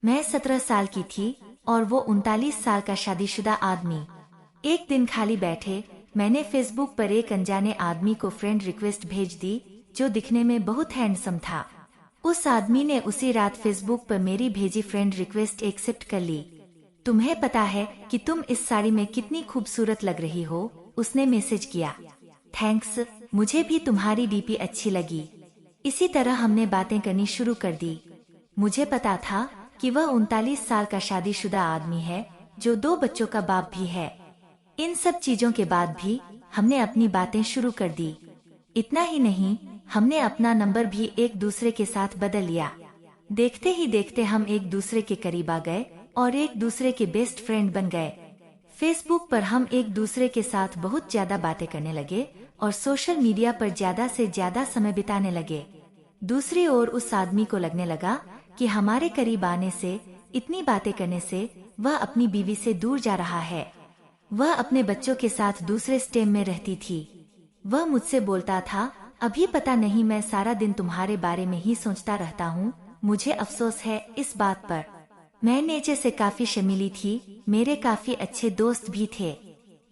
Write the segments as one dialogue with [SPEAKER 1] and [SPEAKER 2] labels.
[SPEAKER 1] मैं 17 साल की थी और वो 39 साल का शादीशुदा आदमी। एक दिन खाली बैठे मैंने फेसबुक पर एक अनजाने आदमी को फ्रेंड रिक्वेस्ट भेज दी जो दिखने में बहुत हैंडसम था। उस आदमी ने उसी रात फेसबुक पर मेरी भेजी फ्रेंड रिक्वेस्ट एक्सेप्ट कर ली। तुम्हें पता है कि तुम इस साड़ी में कितनी खूबसूरत लग रही हो, उसने मैसेज किया। थैंक्स, मुझे भी तुम्हारी डीपी अच्छी लगी। इसी तरह हमने बातें करनी शुरू कर दी। मुझे पता था कि वह 39 साल का शादीशुदा आदमी है जो 2 बच्चों का बाप भी है। इन सब चीजों के बाद भी हमने अपनी बातें शुरू कर दी। इतना ही नहीं, हमने अपना नंबर भी एक दूसरे के साथ बदल लिया। देखते ही देखते हम एक दूसरे के करीब आ गए और एक दूसरे के बेस्ट फ्रेंड बन गए। फेसबुक पर हम एक दूसरे के साथ बहुत ज्यादा बातें करने लगे और सोशल मीडिया पर ज्यादा से ज्यादा समय बिताने लगे। दूसरी ओर उस आदमी को लगने लगा कि हमारे करीब आने से, इतनी बातें करने से वह अपनी बीवी से दूर जा रहा है। वह अपने बच्चों के साथ दूसरे स्टेट में रहती थी। वह मुझसे बोलता था, अभी पता नहीं, मैं सारा दिन तुम्हारे बारे में ही सोचता रहता हूँ। मुझे अफसोस है इस बात पर। मैं नेचर से काफी शर्मीली थी, मेरे काफी अच्छे दोस्त भी थे,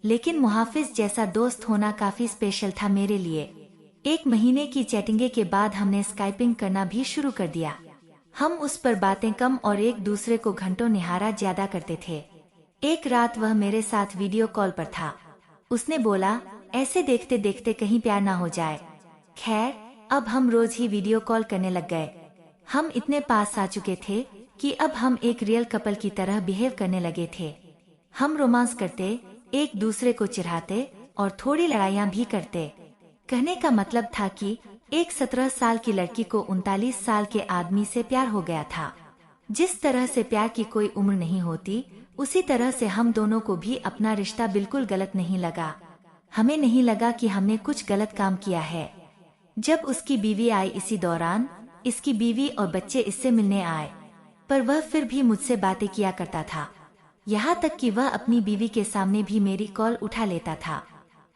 [SPEAKER 1] लेकिन मुहाफिज जैसा दोस्त होना काफी स्पेशल था मेरे लिए। 1 महीने की चैटिंग के बाद हमने स्काइपिंग करना भी शुरू कर दिया। हम उस पर बातें कम और एक दूसरे को घंटों निहारा ज्यादा करते थे। एक रात वह मेरे साथ वीडियो कॉल पर था। उसने बोला, ऐसे देखते देखते कहीं प्यार ना हो जाए। खैर, अब हम रोज ही वीडियो कॉल करने लग गए। हम इतने पास आ चुके थे कि अब हम एक रियल कपल की तरह बिहेव करने लगे थे। हम रोमांस करते, एक दूसरे को चिढ़ाते और थोड़ी लड़ाइयाँ भी करते। कहने का मतलब था कि एक 17 साल की लड़की को 39 साल के आदमी से प्यार हो गया था। जिस तरह से प्यार की कोई उम्र नहीं होती, उसी तरह से हम दोनों को भी अपना रिश्ता बिल्कुल गलत नहीं लगा। हमें नहीं लगा कि हमने कुछ गलत काम किया है। जब उसकी बीवी आई इसी दौरान, इसकी बीवी और बच्चे इससे मिलने आए, पर वह फिर भी मुझसे बातें किया करता था। यहाँ तक कि वह अपनी बीवी के सामने भी मेरी कॉल उठा लेता था।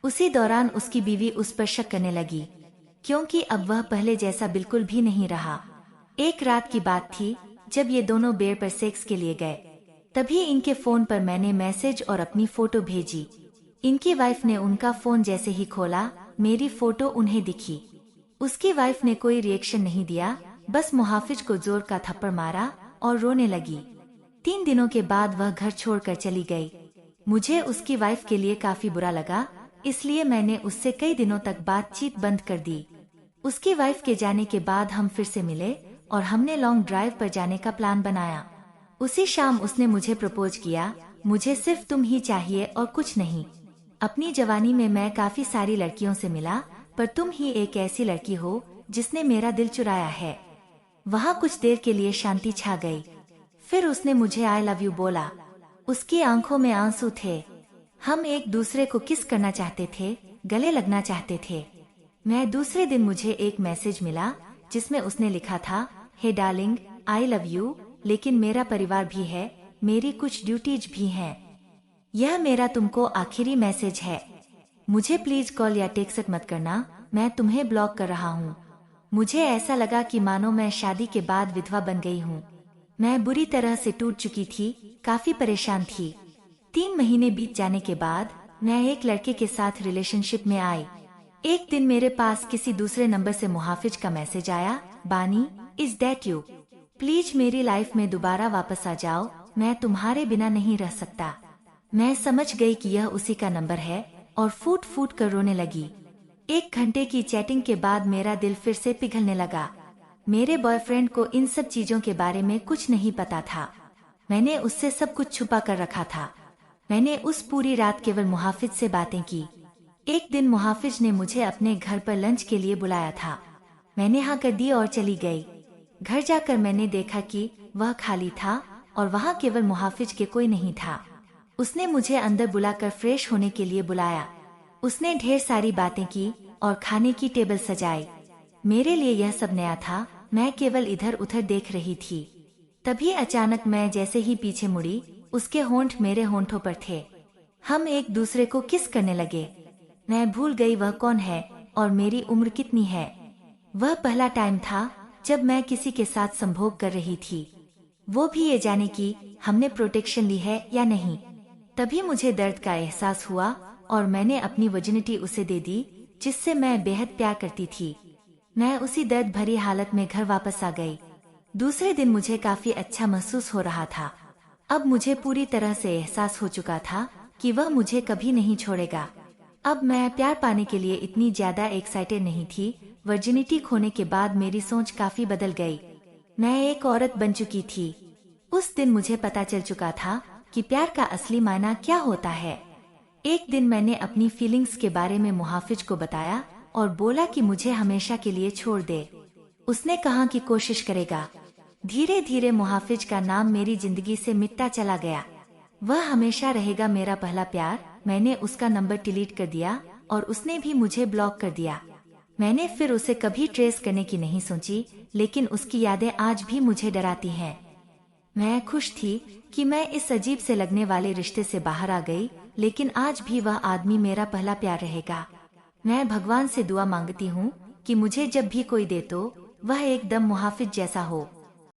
[SPEAKER 1] उसी दौरान उसकी बीवी उस पर शक करने लगी, क्योंकि अब वह पहले जैसा बिल्कुल भी नहीं रहा। एक रात की बात थी जब ये दोनों बेड पर सेक्स के लिए गए। तभी इनके फोन पर मैंने मैसेज और अपनी फोटो भेजी। इनकी वाइफ ने उनका फोन जैसे ही खोला, मेरी फोटो उन्हें दिखी। उसकी वाइफ ने कोई रिएक्शन नहीं दिया, बस मुहाफिज को जोर का थप्पड़ मारा और रोने लगी। 3 दिनों के बाद वह घर छोड़कर चली गई। मुझे उसकी वाइफ के लिए काफी बुरा लगा, इसलिए मैंने उससे कई दिनों तक बातचीत बंद कर दी। उसकी वाइफ के जाने के बाद हम फिर से मिले और हमने लॉन्ग ड्राइव पर जाने का प्लान बनाया। उसी शाम उसने मुझे प्रपोज किया, मुझे सिर्फ तुम ही चाहिए और कुछ नहीं। अपनी जवानी में मैं काफी सारी लड़कियों से मिला, पर तुम ही एक ऐसी लड़की हो जिसने मेरा दिल चुराया है। वहाँ कुछ देर के लिए शांति छा गई। फिर उसने मुझे आई लव यू बोला। उसकी आंखों में आंसू थे। हम एक दूसरे को किस करना चाहते थे, गले लगना चाहते थे। मैं दूसरे दिन मुझे एक मैसेज मिला जिसमें उसने लिखा था, हे डार्लिंग, आई लव यू, लेकिन मेरा परिवार भी है, मेरी कुछ ड्यूटीज भी हैं। यह मेरा तुमको आखिरी मैसेज है। मुझे प्लीज कॉल या टेक्स्ट मत करना, मैं तुम्हें ब्लॉक कर रहा हूँ। मुझे ऐसा लगा कि मानो मैं शादी के बाद विधवा बन गई हूँ। मैं बुरी तरह से टूट चुकी थी, काफी परेशान थी। 3 महीने बीत जाने के बाद मैं एक लड़के के साथ रिलेशनशिप में आई। एक दिन मेरे पास किसी दूसरे नंबर से मुहाफिज का मैसेज आया, बानी, इज दैट यू? प्लीज मेरी लाइफ में दोबारा वापस आ जाओ, मैं तुम्हारे बिना नहीं रह सकता। मैं समझ गई कि यह उसी का नंबर है और फूट फूट कर रोने लगी। 1 घंटे की चैटिंग के बाद मेरा दिल फिर से पिघलने लगा। मेरे बॉयफ्रेंड को इन सब चीजों के बारे में कुछ नहीं पता था। मैंने उससे सब कुछ छुपा कर रखा था। मैंने उस पूरी रात केवल मुहाफिज से बातें की। एक दिन मुहाफिज ने मुझे अपने घर पर लंच के लिए बुलाया था। मैंने हाँ कर दी और चली गई। घर जाकर मैंने देखा कि वह खाली था और वहाँ केवल मुहाफिज के कोई नहीं था। उसने मुझे अंदर बुलाकर फ्रेश होने के लिए बुलाया। उसने ढेर सारी बातें की और खाने की टेबल सजाई। मेरे लिए यह सब नया था, मैं केवल इधर उधर देख रही थी। तभी अचानक मैं जैसे ही पीछे मुड़ी, उसके होंठ मेरे होंठों पर थे। हम एक दूसरे को किस करने लगे। मैं भूल गई वह कौन है और मेरी उम्र कितनी है। वह पहला टाइम था जब मैं किसी के साथ संभोग कर रही थी। वो भी ये जाने की हमने प्रोटेक्शन ली है या नहीं। तभी मुझे दर्द का एहसास हुआ और मैंने अपनी वर्जिनिटी उसे दे दी, जिससे मैं बेहद प्यार करती थी। मैं उसी दर्द भरी हालत में घर वापस आ गई। दूसरे दिन मुझे काफी अच्छा महसूस हो रहा था। अब मुझे पूरी तरह से एहसास हो चुका था कि वह मुझे कभी नहीं छोड़ेगा। अब मैं प्यार पाने के लिए इतनी ज्यादा एक्साइटेड नहीं थी। वर्जिनिटी खोने के बाद मेरी सोच काफी बदल गई। मैं एक औरत बन चुकी थी। उस दिन मुझे पता चल चुका था कि प्यार का असली मायना क्या होता है। एक दिन मैंने अपनी फीलिंग्स के बारे में मुहाफिज को बताया और बोला कि मुझे हमेशा के लिए छोड़ दे। उसने कहा कि कोशिश करेगा। धीरे धीरे मुहाफिज का नाम मेरी जिंदगी से मिटता चला गया। वह हमेशा रहेगा मेरा पहला प्यार। मैंने उसका नंबर डिलीट कर दिया और उसने भी मुझे ब्लॉक कर दिया। मैंने फिर उसे कभी ट्रेस करने की नहीं सोची, लेकिन उसकी यादें आज भी मुझे डराती हैं। मैं खुश थी कि मैं इस अजीब से लगने वाले रिश्ते से बाहर आ गई, लेकिन आज भी वह आदमी मेरा पहला प्यार रहेगा। मैं भगवान से दुआ मांगती हूँ कि मुझे जब भी कोई दे तो वह एकदम मुहाफिज जैसा हो।